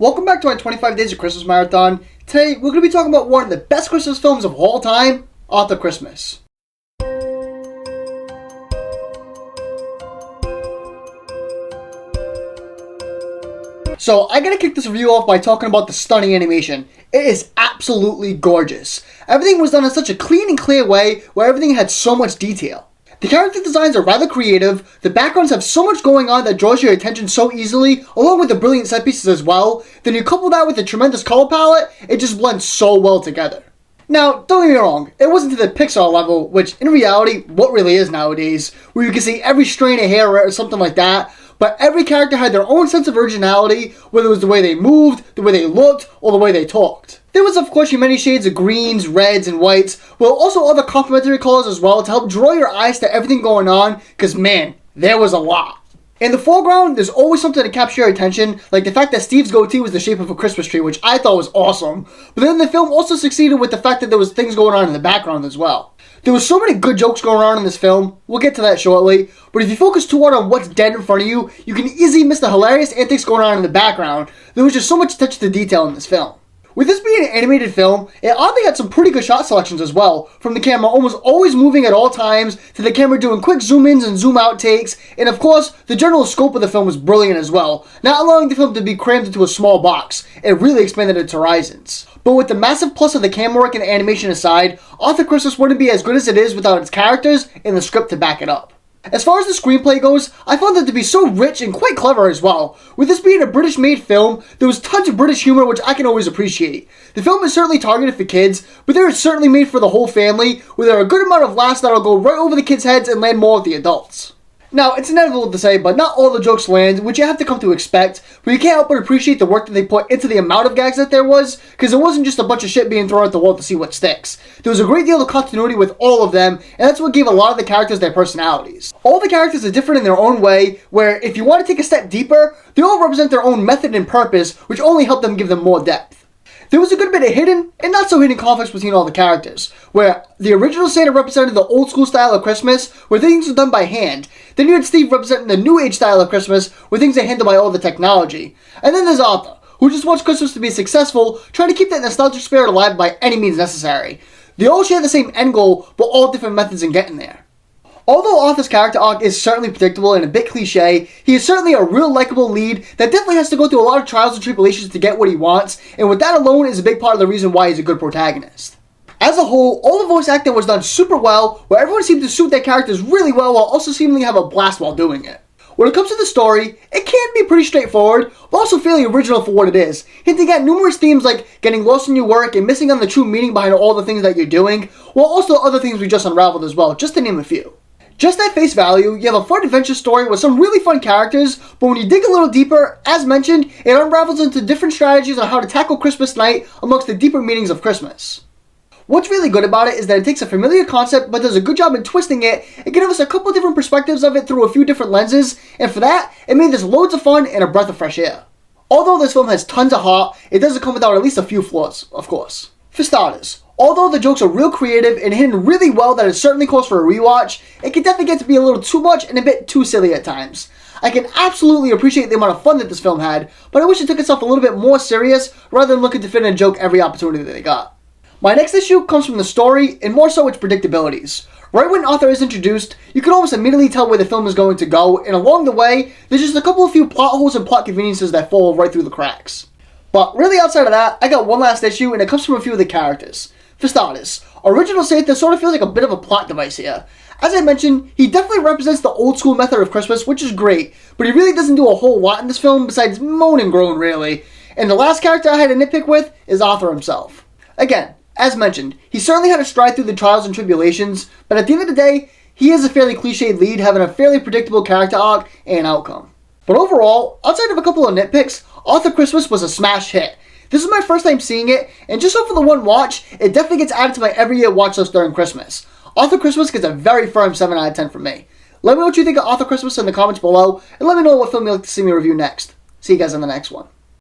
Welcome back to my 25 Days of Christmas Marathon. Today, we're going to be talking about one of the best Christmas films of all time, Arthur Christmas. So, I gotta kick this review off by talking about the stunning animation. It is absolutely gorgeous. Everything was done in such a clean and clear way where everything had so much detail. The character designs are rather creative, the backgrounds have so much going on that draws your attention so easily, along with the brilliant set pieces as well. Then you couple that with the tremendous color palette, it just blends so well together. Now, don't get me wrong, it wasn't to the Pixar level, which in reality, what really is nowadays, where you can see every strain of hair or something like that, but every character had their own sense of originality, whether it was the way they moved, the way they looked, or the way they talked. There was of course your many shades of greens, reds, and whites, but also other complementary colors as well to help draw your eyes to everything going on, because man, there was a lot. In the foreground, there's always something to capture your attention, like the fact that Steve's goatee was the shape of a Christmas tree, which I thought was awesome. But then the film also succeeded with the fact that there was things going on in the background as well. There was so many good jokes going on in this film, we'll get to that shortly, but if you focus too hard on what's dead in front of you, you can easily miss the hilarious antics going on in the background. There was just so much attention to detail in this film. With this being an animated film, it oddly had some pretty good shot selections as well, from the camera almost always moving at all times, to the camera doing quick zoom-ins and zoom-out takes, and of course, the general scope of the film was brilliant as well, not allowing the film to be crammed into a small box. It really expanded its horizons. But with the massive plus of the camera work and the animation aside, Arthur Christmas wouldn't be as good as it is without its characters and the script to back it up. As far as the screenplay goes, I found it to be so rich and quite clever as well. With this being a British-made film, there was tons of British humor which I can always appreciate. The film is certainly targeted for kids, but there is certainly made for the whole family, where there are a good amount of laughs that'll go right over the kids' heads and land more with the adults. Now, it's inevitable to say, but not all the jokes land, which you have to come to expect, but you can't help but appreciate the work that they put into the amount of gags that there was, because it wasn't just a bunch of shit being thrown at the wall to see what sticks. There was a great deal of continuity with all of them, and that's what gave a lot of the characters their personalities. All the characters are different in their own way, where if you want to take a step deeper, they all represent their own method and purpose, which only help them give them more depth. There was a good bit of hidden and not so hidden conflicts between all the characters, where the original Santa represented the old school style of Christmas, where things were done by hand. Then you had Steve representing the new age style of Christmas, where things are handled by all the technology. And then there's Arthur, who just wants Christmas to be successful, trying to keep that nostalgic spirit alive by any means necessary. They all share the same end goal, but all different methods in getting there. Although Arthur's character arc is certainly predictable and a bit cliche, he is certainly a real likable lead that definitely has to go through a lot of trials and tribulations to get what he wants, and with that alone is a big part of the reason why he's a good protagonist. As a whole, all the voice acting was done super well, where everyone seemed to suit their characters really well while also seemingly have a blast while doing it. When it comes to the story, it can be pretty straightforward, but also fairly original for what it is, hinting at numerous themes like getting lost in your work and missing on the true meaning behind all the things that you're doing, while also other things we just unraveled as well, just to name a few. Just at face value, you have a fun adventure story with some really fun characters, but when you dig a little deeper, as mentioned, it unravels into different strategies on how to tackle Christmas night amongst the deeper meanings of Christmas. What's really good about it is that it takes a familiar concept but does a good job in twisting it and giving us a couple different perspectives of it through a few different lenses, and for that, it made this loads of fun and a breath of fresh air. Although this film has tons of heart, it doesn't come without at least a few flaws, of course. For starters, although the jokes are real creative and hidden really well that it certainly calls for a rewatch, it can definitely get to be a little too much and a bit too silly at times. I can absolutely appreciate the amount of fun that this film had, but I wish it took itself a little bit more serious rather than looking to fit in a joke every opportunity that they got. My next issue comes from the story, and more so its predictabilities. Right when Arthur is introduced, you can almost immediately tell where the film is going to go, and along the way, there's just a couple of few plot holes and plot conveniences that fall right through the cracks. But really outside of that, I got one last issue, and it comes from a few of the characters. For starters, Original Santa sort of feels like a bit of a plot device here. As I mentioned, he definitely represents the old school method of Christmas, which is great, but he really doesn't do a whole lot in this film besides moan and groan really. And the last character I had to nitpick with is Arthur himself. Again, as mentioned, he certainly had to stride through the trials and tribulations, but at the end of the day, he is a fairly cliched lead having a fairly predictable character arc and outcome. But overall, outside of a couple of nitpicks, Arthur Christmas was a smash hit. This is my first time seeing it, and just off of the one watch, it definitely gets added to my every year watch list during Christmas. Arthur Christmas gets a very firm 7 out of 10 from me. Let me know what you think of Arthur Christmas in the comments below, and let me know what film you'd like to see me review next. See you guys in the next one.